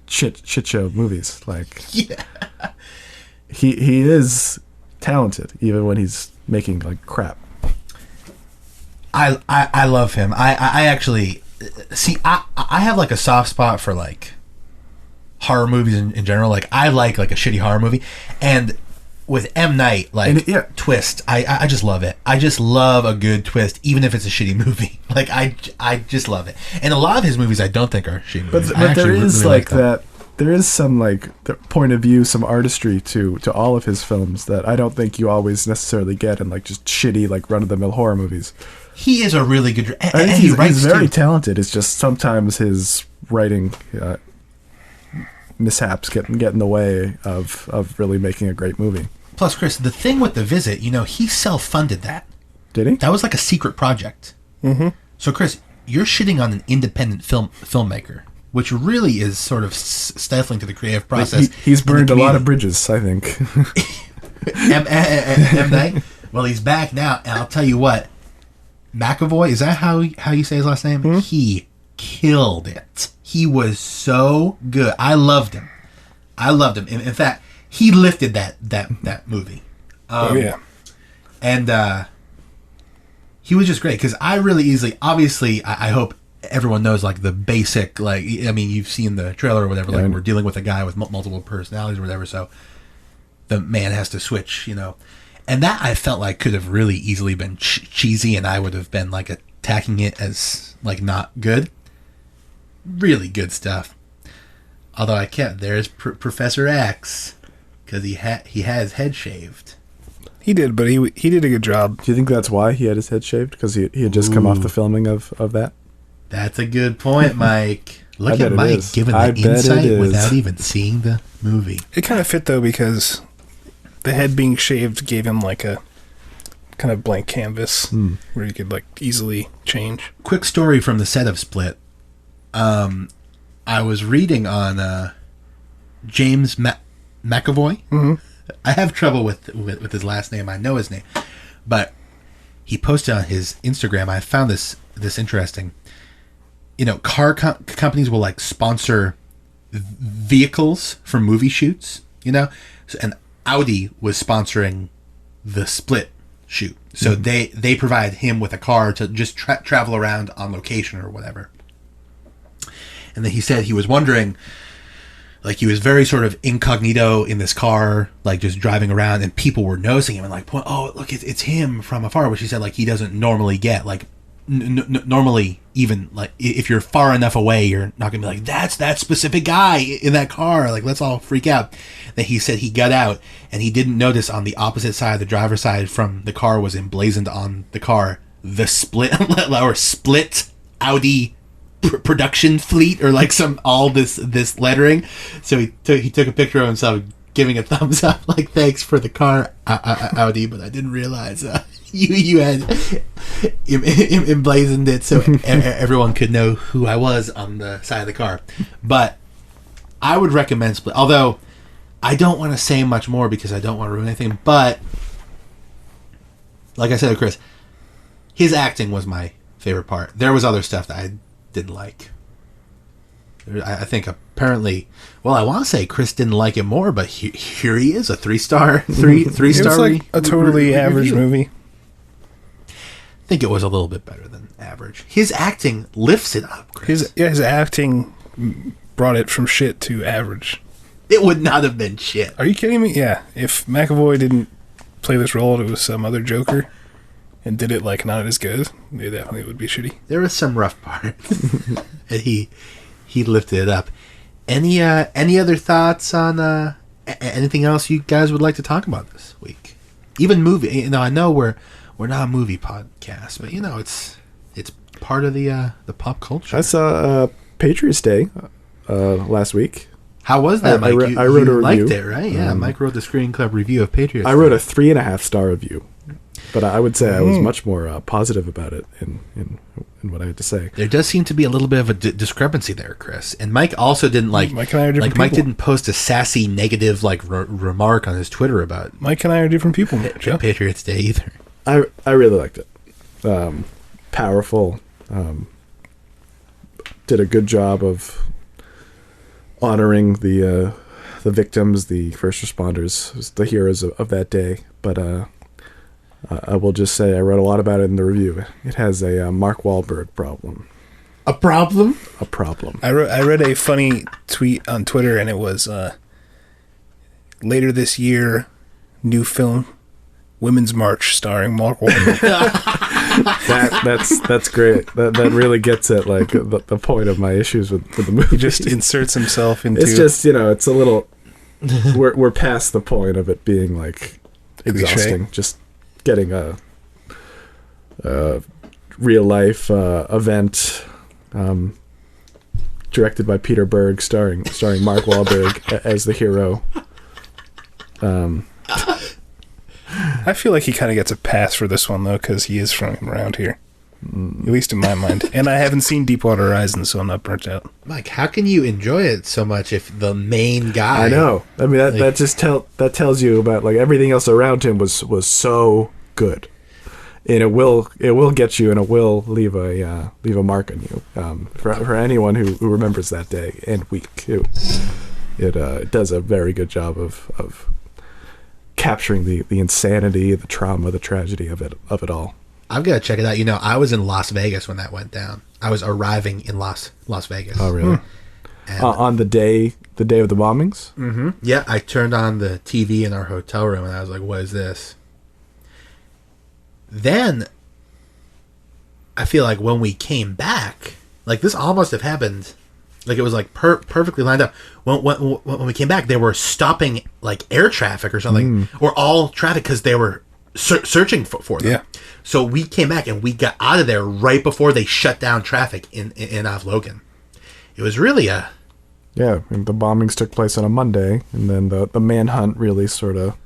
shit show movies. Like, yeah, he is talented even when he's making like crap. I love him. I actually see. I have like a soft spot for like horror movies in general. Like, I like a shitty horror movie, and with M. Night, like, twist, I just love it. I just love a good twist, even if it's a shitty movie. Like, I just love it. And a lot of his movies I don't think are shitty movies. But there is really like that. There is some like point of view, some artistry to all of his films that I don't think you always necessarily get in like just shitty like run of the mill horror movies. He is a really good. I think he's very talented. It's just sometimes his writing mishaps get in the way of really making a great movie. Plus, Chris, the thing with The Visit, he self-funded that. Did he? That was like a secret project. Mm-hmm. So, Chris, you're shitting on an independent filmmaker, which really is sort of stifling to the creative process. He's burned a lot of bridges, I think. M. Night? Well, he's back now, and I'll tell you what, McAvoy, is that how you say his last name? Mm-hmm. He killed it. He was so good. I loved him. In fact, he lifted that movie. And he was just great, because I really easily, obviously, I hope everyone knows like the basic, like, I mean, you've seen the trailer or whatever, like we're dealing with a guy with multiple personalities or whatever, so the man has to switch, and that I felt like could have really easily been cheesy, and I would have been like attacking it as like not good. Really good stuff. Although I can't. There's Professor X, because he had his head shaved. He did, but he did a good job. Do you think that's why he had his head shaved? Because he had just come off the filming of that? That's a good point, Mike. Look at Mike giving the insight without even seeing the movie. It kind of fit, though, because the head being shaved gave him like a kind of blank canvas where you could like easily change. Quick story from the set of Split. I was reading on James McAvoy. Mm-hmm. I have trouble with his last name. I know his name, but he posted on his Instagram. I found this interesting. Car companies will like sponsor vehicles for movie shoots. And Audi was sponsoring the Split shoot, so they provide him with a car to just travel around on location or whatever. And then he said he was wondering, like, he was very sort of incognito in this car, like just driving around, and people were noticing him and like, oh, look, it's him from afar, which he said like he doesn't normally get. Like, normally, even like if you're far enough away, you're not gonna be like, that's that specific guy in that car. Like, let's all freak out. Then he said he got out and he didn't notice on the opposite side, the driver's side from the car, was emblazoned on the car the Split or Split Audi production fleet, or like this lettering. So he took a picture of himself giving a thumbs up, like, thanks for the car, Audi, but I didn't realize you had emblazoned it so everyone could know who I was on the side of the car. But I would recommend Split, although I don't want to say much more because I don't want to ruin anything. But like I said to Chris, his acting was my favorite part. There was other stuff that I didn't like. I think apparently, well, I want to say Chris didn't like it more, but here he is, a three-star. It was like a totally average movie. I think it was a little bit better than average. His acting lifts it up, Chris. His acting brought it from shit to average. It would not have been shit. Are you kidding me? Yeah. If McAvoy didn't play this role, it was some other Joker, and did it like not as good, it definitely would be shitty. There was some rough parts, and he lifted it up. Any other thoughts on anything else you guys would like to talk about this week? Even movie. I know we're not a movie podcast, but it's part of the pop culture. I saw Patriots Day last week. How was that, Mike? I wrote a liked review. it, right? Yeah, Mike wrote the Screening Club review of Patriots. I wrote a 3.5-star review, but I would say I was much more positive about it in what I had to say. There does seem to be a little bit of a discrepancy there, Chris. And Mike also didn't Mike and I are different Mike people. didn't post a sassy negative remark on his Twitter about Mike and I are different people, Joe. Patriots Day either. I really liked it. Powerful. Did a good job of honoring the victims, the first responders, the heroes of that day. But I will just say I wrote a lot about it in the review. It has a Mark Wahlberg problem. A problem? A problem. I read a funny tweet on Twitter, and it was later this year, new film, Women's March, starring Mark Wahlberg. That's great. That really gets at like the point of my issues with the movie. He just inserts himself into. It's just it's a little. We're past the point of it being like exhausting. Just getting a real life event directed by Peter Berg, starring Mark Wahlberg as the hero. I feel like he kind of gets a pass for this one, though, because he is from around here. At least in my mind. And I haven't seen Deepwater Horizon, so I'm not burnt out. Mike, how can you enjoy it so much if the main guy... I know. I mean, that just tells you about, like, everything else around him was so good. And it will get you, and it will leave a mark on you. For anyone who remembers that day and week, it does a very good job of capturing the insanity, the trauma, the tragedy of it all. I've got to check it out. I was in Las Vegas when that went down. I was arriving in Las Vegas. Oh, really? On the day of the bombings? Mm-hmm. Yeah, I turned on the TV in our hotel room, and I was like, what is this? Then, I feel like when we came back, like this all must have happened, like it was like perfectly lined up. When we came back, they were stopping like air traffic or something, or all traffic because they were searching for them. Yeah. So we came back and we got out of there right before they shut down traffic in off Logan. It was really a... Yeah, and the bombings took place on a Monday, and then the manhunt really sort of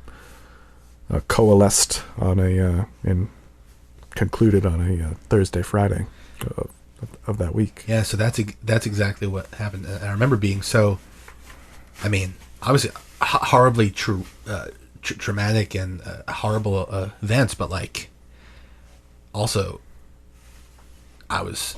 coalesced on and concluded on a Thursday, Friday of that week. Yeah, so that's exactly what happened. And I remember being so... I mean, obviously horribly traumatic and horrible events, but like... Also, it was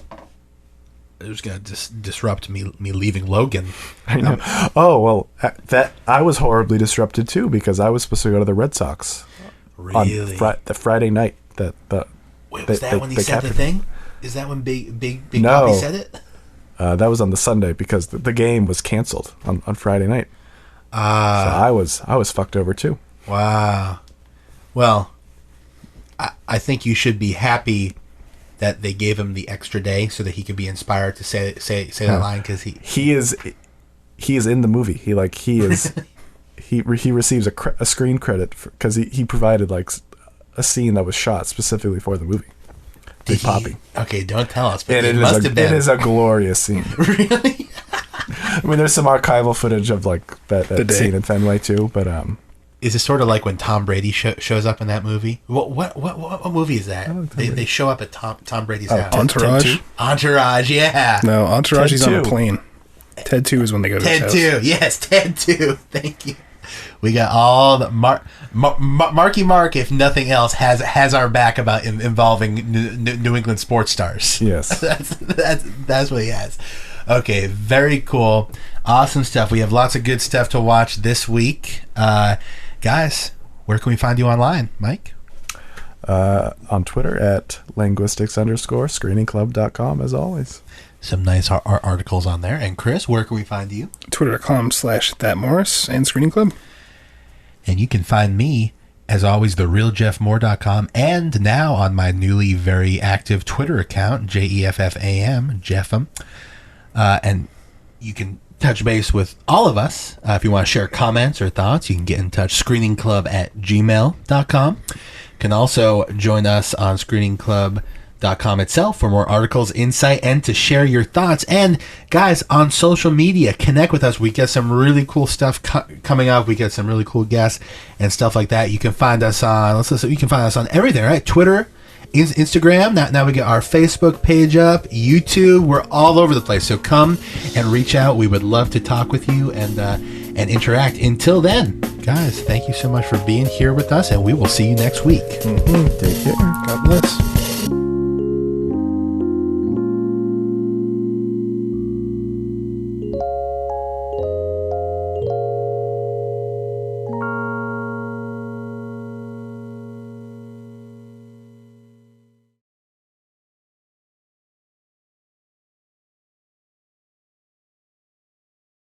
going to disrupt me leaving Logan. I know. Oh, well, that I was horribly disrupted too because I was supposed to go to the Red Sox. Really? On the Friday night. Wait, was that when he said the thing? Is that when Big No. Poppy said it? That was on the Sunday because the game was canceled on Friday night. So I was fucked over too. Wow. Well, I think you should be happy that they gave him the extra day so that he could be inspired to say that line because he is in the movie. He receives a screen credit because he provided like a scene that was shot specifically for the movie. Big Poppy. Okay, don't tell us. But And it must have been. It is a glorious scene. Really? I mean, there's some archival footage of like that scene in Fenway too, but Is it sort of like when Tom Brady shows up in that movie? What movie is that? They show up at Tom Brady's house. Entourage? Entourage, yeah. No, Entourage is on a 2. plane. Ted 2 is when they go to his house. Ted 2, yes, Ted 2. Thank you. We got all the Marky Mark, if nothing else, has our back about involving New England sports stars. yes. that's what he has. Okay, very cool, awesome stuff. We have lots of good stuff to watch this week, guys. Where can we find you online, Mike? On Twitter at linguistics_screeningclub.com as always. Some nice articles on there. And Chris, where can we find you? Twitter.com/thatmorris and Screening Club. And you can find me, as always, therealjeffmoore.com, and now on my newly very active Twitter account, JEFFAM, Jeffam. And you can touch base with all of us. If you want to share comments or thoughts, you can get in touch, screeningclub@gmail.com. You can also join us on Screening Club ScreeningClub.com itself for more articles, insight, and to share your thoughts. And guys, on social media, connect with us. We get some really cool stuff coming up. We get some really cool guests and stuff like that. You can find us on, you can find us on everything, right? Twitter, Instagram. Now we get our Facebook page up, YouTube. We're all over the place. So come and reach out. We would love to talk with you and interact. Until then, guys, thank you so much for being here with us, and we will see you next week. Take care. God bless.